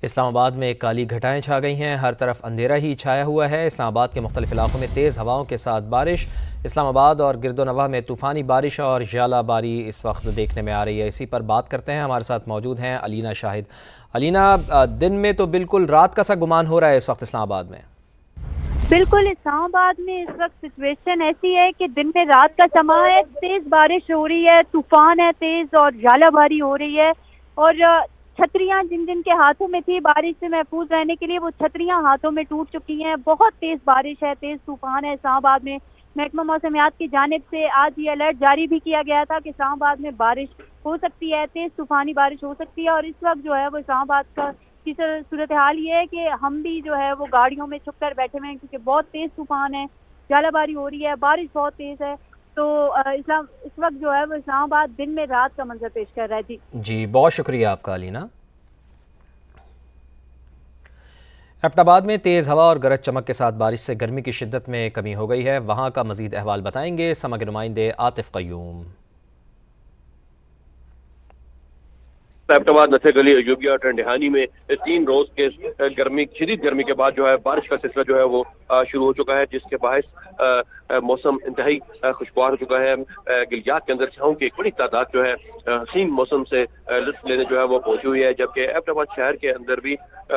इस्लामाबाद में काली घटाएं छा गई हैं। हर तरफ अंधेरा ही छाया हुआ है। इस्लामाबाद के मुख्तलिफ इलाकों में तेज़ हवाओं के साथ बारिश। इस्लामाबाद और गिरदोनवाह में तूफ़ानी बारिश और ज़ालाबारी इस वक्त देखने में आ रही है। इसी पर बात करते हैं। हमारे साथ मौजूद हैं अलीना शाहिद। अलीना, दिन में तो बिल्कुल रात का सा गुमान हो रहा है इस वक्त इस्लामाबाद में। बिल्कुल, इस्लामाबाद में इस वक्त सिचुएशन ऐसी है कि दिन में रात का समा है, तेज बारिश हो रही है, तूफान है तेज और झालाबारी हो रही है। और छतरियां जिन जिन के हाथों में थी बारिश से महफूज रहने के लिए, वो छतरियां हाथों में टूट चुकी हैं। बहुत तेज बारिश है, तेज तूफान है इस्लामाबाद में। महकमा मौसमियात की जानिब से आज ये अलर्ट जारी भी किया गया था कि इस्लामाबाद में बारिश हो सकती है, तेज तूफानी बारिश हो सकती है। और इस वक्त जो है वो इस्लामाबाद का की सूरत हाल ये है कि हम भी जो है वो गाड़ियों में छुप कर बैठे हुए हैं, क्योंकि बहुत तेज तूफान है, झालाबारी हो रही है, बारिश बहुत तेज है। तो इस वक्त जो है वो इस्लामाबाद दिन में रात का मंजर पेश कर रहा है। जी, बहुत शुक्रिया आपका अलीना। एबटाबाद में तेज़ हवा और गरज चमक के साथ बारिश से गर्मी की शिद्दत में कमी हो गई है। वहाँ का मजीद अहवाल बताएंगे समा के नुमाइंदे आतिफ क़य्यूम। एबटाबाद, नथेगली, अयूबिया और टंडहानी में 3 रोज के शदीद गर्मी के बाद जो है बारिश का सिलसिला जो है वो शुरू हो चुका है, जिसके बायस मौसम इंतहाई खुशगवार हो चुका है। गिलियात के अंदर छाँव की एक बड़ी तादाद जो है हसीन मौसम से लुत्फ लेने जो है वो पहुंची हुई है, जबकि एबटाबाद शहर के अंदर भी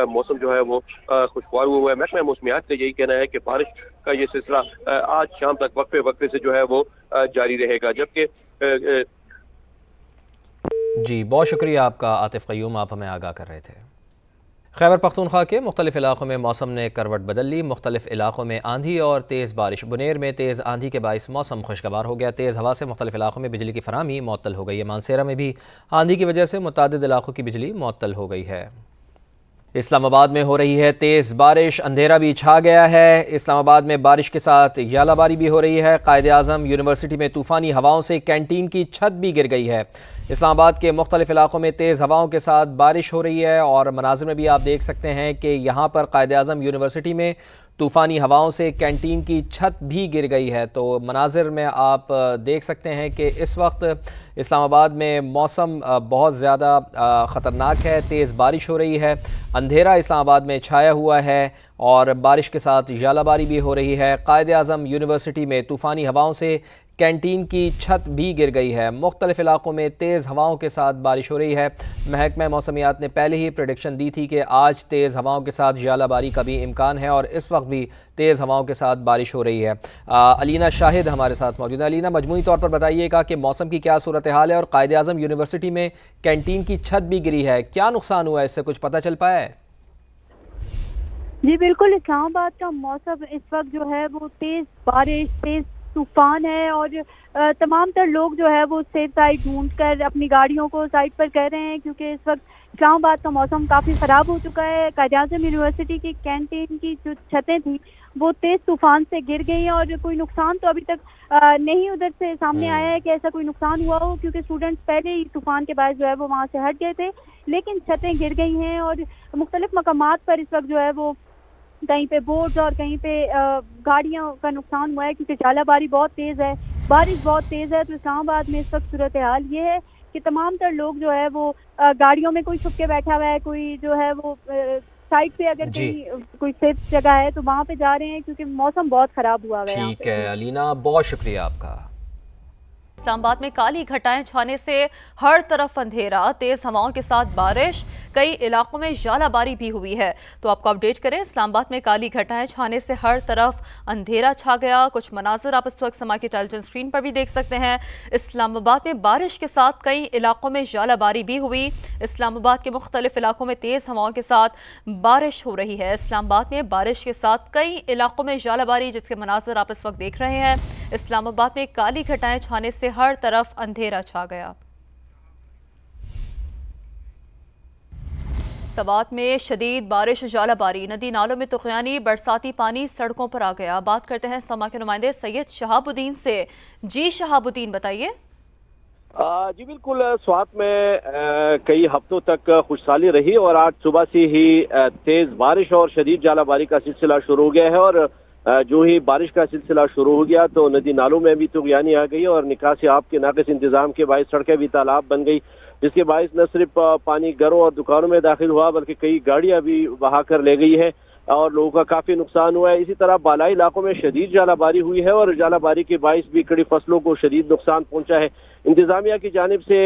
मौसम जो है वो खुशगवार हुआ है। महकमा मौसमियात का यही कहना है कि बारिश का ये सिलसिला आज शाम तक वक्फे वक्फे से जो है वो जारी रहेगा। जबकि जी, बहुत शुक्रिया आपका आतिफ क़य्यूम, आप हमें आगाह कर रहे थे। खैबर पख्तूनख्वा के मुख्तलिफ इलाकों में मौसम ने करवट बदल ली। मुख्तलिफ इलाकों में आंधी और तेज़ बारिश। बुनेर में तेज़ आंधी के बाइस मौसम खुशगवार हो गया। तेज़ हवा से मुख्तलिफ इलाकों में बिजली की फराहमी मुअत्तल हो गई है। मानसेरा में भी आंधी की वजह से मुतादिद इलाकों की बिजली मुअत्तल हो गई है। इस्लामाबाद में हो रही है तेज़ बारिश, अंधेरा भी छा गया है। इस्लामाबाद में बारिश के साथ ज़ालाबारी भी हो रही है। कायद-ए-आज़म यूनिवर्सिटी में तूफ़ानी हवाओं से कैंटीन की छत भी गिर गई है। इस्लामाबाद के मुख्तलिफ इलाकों में तेज़ हवाओं के साथ बारिश हो रही है और मनाज़िर में भी आप देख सकते हैं कि यहाँ पर कायद-ए-आज़म यूनिवर्सिटी में तूफ़ानी हवाओं से कैंटीन की छत भी गिर गई है। तो मनाज़िर में आप देख सकते हैं कि इस वक्त इस्लामाबाद में मौसम बहुत ज़्यादा ख़तरनाक है। तेज़ बारिश हो रही है, अंधेरा इस्लामाबाद में छाया हुआ है और बारिश के साथ ज़ालाबारी भी हो रही है। कायद-ए-आज़म यूनिवर्सिटी में तूफ़ानी हवाओं से कैंटीन की छत भी गिर गई है। मुख्तलिफ इलाकों में तेज़ हवाओं के साथ बारिश हो रही है। महकमा मौसमियात ने पहले ही प्रेडिक्शन दी थी कि आज तेज़ हवाओं के साथ ज़ालाबारी का भी इम्कान है और इस वक्त भी तेज़ हवाओं के साथ बारिश हो रही है। अलीना शाहिद हमारे साथ मौजूद है। अलीना, मजमूई तौर पर बताइएगा कि मौसम की क्या सूरत हाल है और कायद-ए-आज़म यूनिवर्सिटी में कैंटीन की छत भी गिरी है, क्या नुकसान हुआ है, इससे कुछ पता चल पाया है? जी बिल्कुल, इस्लामाबाद का मौसम इस वक्त जो है वो तेज बारिश, तेज तूफान है और तमाम तर लोग जो है वो सेफ साइड ढूंढ कर अपनी गाड़ियों को साइड पर कर रहे हैं, क्योंकि इस वक्त इस्लामाबाद का मौसम काफ़ी ख़राब हो चुका है। कायद-ए-आज़म यूनिवर्सिटी की कैंटीन की जो छतें थी वो तेज़ तूफान से गिर गई हैं और कोई नुकसान तो अभी तक नहीं उधर से सामने आया है कि ऐसा कोई नुकसान हुआ हो, क्योंकि स्टूडेंट्स पहले ही तूफान के बाद जो है वो वहाँ से हट गए थे, लेकिन छतें गिर गई हैं और मुख्तलिफ मकामात पर इस वक्त जो है वो कहीं पे बोर्ड्स और कहीं पे गाड़ियों का नुकसान हुआ है, क्योंकि झालाबारी बहुत तेज़ है, बारिश बहुत तेज़ है। तो इस्लामाबाद में इस वक्त सूरत हाल ये है कि तमाम तर लोग जो है वो गाड़ियों में कोई छुप के बैठा हुआ है, कोई जो है वो साइड पे अगर कहीं कोई सेफ जगह है तो वहाँ पे जा रहे हैं, क्योंकि मौसम बहुत ख़राब हुआ है। ठीक है अलीना, बहुत शुक्रिया आपका। इस्लामाबाद में काली घटाएं छाने से हर तरफ अंधेरा, तेज हवाओं के साथ बारिश, कई इलाकों में ज़ालाबारी भी हुई है। तो आपको अपडेट करें, इस्लामाबाद में काली घटाएं छाने से हर तरफ अंधेरा छा गया। कुछ मनाज़िर आप इस वक्त समा की टेलीविजन स्क्रीन पर भी देख सकते हैं। इस्लामाबाद में बारिश के साथ कई इलाकों में ज़ालाबारी भी हुई। इस्लामाबाद के मुख्तलिफ इलाकों में तेज़ हवाओं के साथ बारिश हो रही है। इस्लामाबाद में बारिश के साथ कई इलाकों में ज़ालाबारी, जिसके मनाज़िर आप इस वक्त देख रहे हैं। इस्लामाबाद में काली घटाएं छाने से हर तरफ अंधेरा छा गया। सवात में शदीद बारिश, ज़ालाबारी, नदी नालों में तुग़यानी, बरसाती पानी सड़कों पर आ गया। बात करते हैं समा के नुमाइंदे सैयद शहाबुद्दीन से। जी शहाबुद्दीन, बताइए। जी बिल्कुल, स्वात में कई हफ्तों तक खुशहाली रही और आज सुबह से ही तेज बारिश और शदीद ज़ालाबारी का सिलसिला शुरू हो गया है और जो ही बारिश का सिलसिला शुरू हो गया तो नदी नालों में भी तुग़यानी आ गई और निकासी आब के नाक़िस इंतजाम के बायस सड़कें भी तालाब बन गई। जिसके बायस न सिर्फ पानी घरों और दुकानों में दाखिल हुआ बल्कि कई गाड़ियां भी बहा कर ले गई है और लोगों का काफी नुकसान हुआ है। इसी तरह बालाई इलाकों में शदीद जालाबारी हुई है और जालाबारी के बायस भी कड़ी फसलों को शदीद नुकसान पहुंचा है। इंतजामिया की जानिब से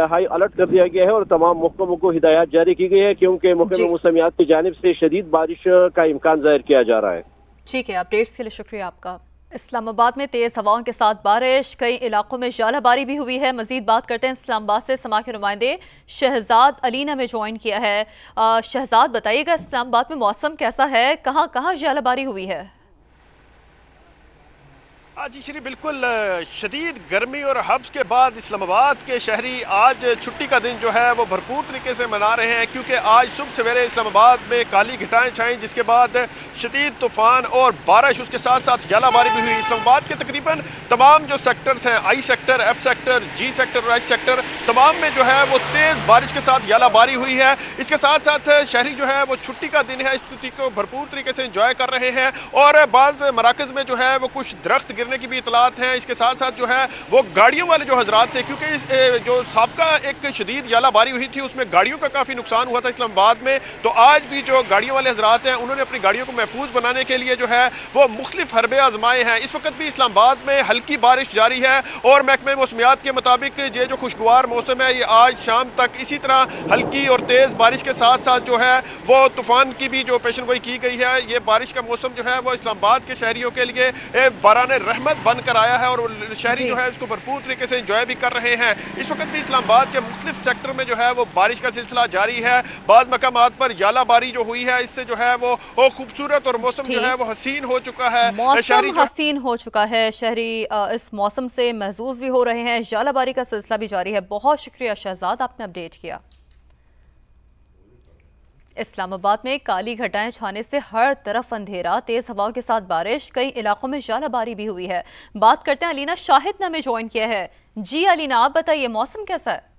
हाई अलर्ट कर दिया गया है और तमाम महकमों को हिदायत जारी की गई है क्योंकि महकमे मौसमियात की जानिब से शदीद बारिश का इम्कान जाहिर किया जा रहा है। ठीक है, अपडेट्स के लिए शुक्रिया आपका। इस्लामाबाद में तेज हवाओं के साथ बारिश, कई इलाकों में जालाबारी भी हुई है। मजीद बात करते हैं इस्लामाबाद से समा के नुमाइंदे शहजाद अली ने हमें ज्वाइन किया है। शहजाद बताइएगा इस्लामाबाद में मौसम कैसा है, कहाँ कहाँ जालाबारी हुई है? जी श्री बिल्कुल शदीद गर्मी और हब्स के बाद इस्लामाबाद के शहरी आज छुट्टी का दिन जो है वो भरपूर तरीके से मना रहे हैं क्योंकि आज सुबह सवेरे इस्लामाबाद में काली घटाएं छाई जिसके बाद शदीद तूफान और बारिश, उसके साथ साथ जालाबारी भी हुई। इस्लामाबाद के तकरीबन तमाम जो सेक्टर्स हैं, आई सेक्टर, एफ सेक्टर, जी सेक्टर और एच सेक्टर, तमाम में जो है वो तेज बारिश के साथ जालाबारी हुई है। इसके साथ साथ शहरी जो है वो छुट्टी का दिन है, इस छुट्टी को भरपूर तरीके से इंजॉय कर रहे हैं और बाज़ मराकज़ में जो है वो कुछ दरख्त गिरने की भी इतलात हैं। इसके साथ साथ जो है वो गाड़ियों वाले जो हजरात थे, क्योंकि जो साबका एक शदीद जालाबारी हुई थी उसमें गाड़ियों का काफी नुकसान हुआ था इस्लामाबाद में, तो आज भी जो गाड़ियों वाले हजरात हैं उन्होंने अपनी गाड़ियों को महफूज बनाने के लिए जो है वो मुख्तलिफ हरबे आजमाए हैं। इस वक्त भी इस्लामाबाद में हल्की बारिश जारी है और महकमे मौसमियात के मुताबिक ये जो खुशगवार मौसम है ये आज शाम तक इसी तरह हल्की और तेज बारिश के साथ साथ जो है वो तूफान की भी जो पेशन गोई की गई है। ये बारिश का मौसम जो है वो इस्लामाबाद के शहरियों के लिए बाराने रहमत बनकर आया है और शहरी जो है इसको भरपूर तरीके से एंजॉय भी कर रहे हैं। इस वक्त भी इस्लामाबाद के मुख्तलिफ सेक्टर में जो है वो बारिश का सिलसिला जारी है। बाद मकामात पर जालाबारी जो हुई है इससे जो है वो खूबसूरत और मौसम जो है वो हसीन हो चुका है। मौसम हसीन हो चुका है, शहरी इस मौसम से महजूज भी हो रहे हैं, जालाबारी का सिलसिला भी जारी है। बहुत शुक्रिया शहजाद, आपने अपडेट किया। इस्लामाबाद में काली घटाएं छाने से हर तरफ अंधेरा, तेज हवाओं के साथ बारिश, कई इलाकों में जालाबारी भी हुई है। बात करते हैं अलीना शाहिद ने हमें ज्वाइन किया है। जी अलीना, आप बताइए मौसम कैसा है?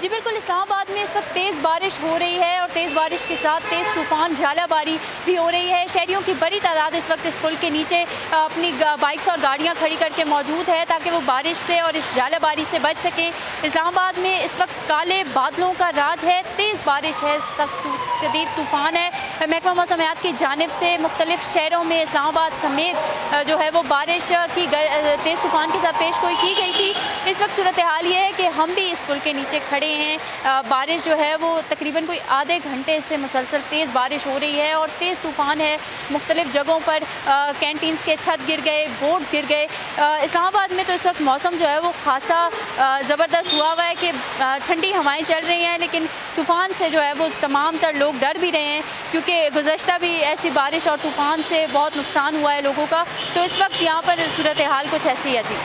जी बिल्कुल, इस्लामाबाद में इस वक्त तेज़ बारिश हो रही है और तेज़ बारिश के साथ तेज़ तूफान जालाबारी भी हो रही है। शहरियों की बड़ी तादाद इस वक्त इस पुल के नीचे अपनी बाइक्स और गाड़ियां खड़ी करके मौजूद है ताकि वो बारिश से और इस जालाबारी से बच सकें। इस्लामाबाद में इस वक्त काले बादलों का राज है, तेज़ बारिश है, सख्त शदीद तूफान है। महकमा मौसमियात की जानिब से मुख्तलिफ शहरों में इस्लामाबाद समेत जो है वो बारिश की तेज़ तूफान के साथ पेश गोई की गई थी। इस वक्त सूरत हाल ये है कि हम भी इस पुल के नीचे खड़े हैं। बारिश जो है वो तकरीबन कोई आधे घंटे से मुसलसल तेज़ बारिश हो रही है और तेज़ तूफ़ान है। मुख्तलिफ जगहों पर कैंटीन्स के छत गिर गए, बोर्ड्स गिर गए। इस्लामाबाद में तो इस वक्त मौसम जो है वो खासा ज़बरदस्त हुआ है कि ठंडी हवाएं चल रही हैं, लेकिन तूफ़ान से जो है वो तमाम तर लोग डर भी रहे हैं क्योंकि गुज़श्ता भी ऐसी बारिश और तूफ़ान से बहुत नुकसान हुआ है लोगों का। तो इस वक्त यहाँ पर सूरत हाल कुछ ऐसी है। जी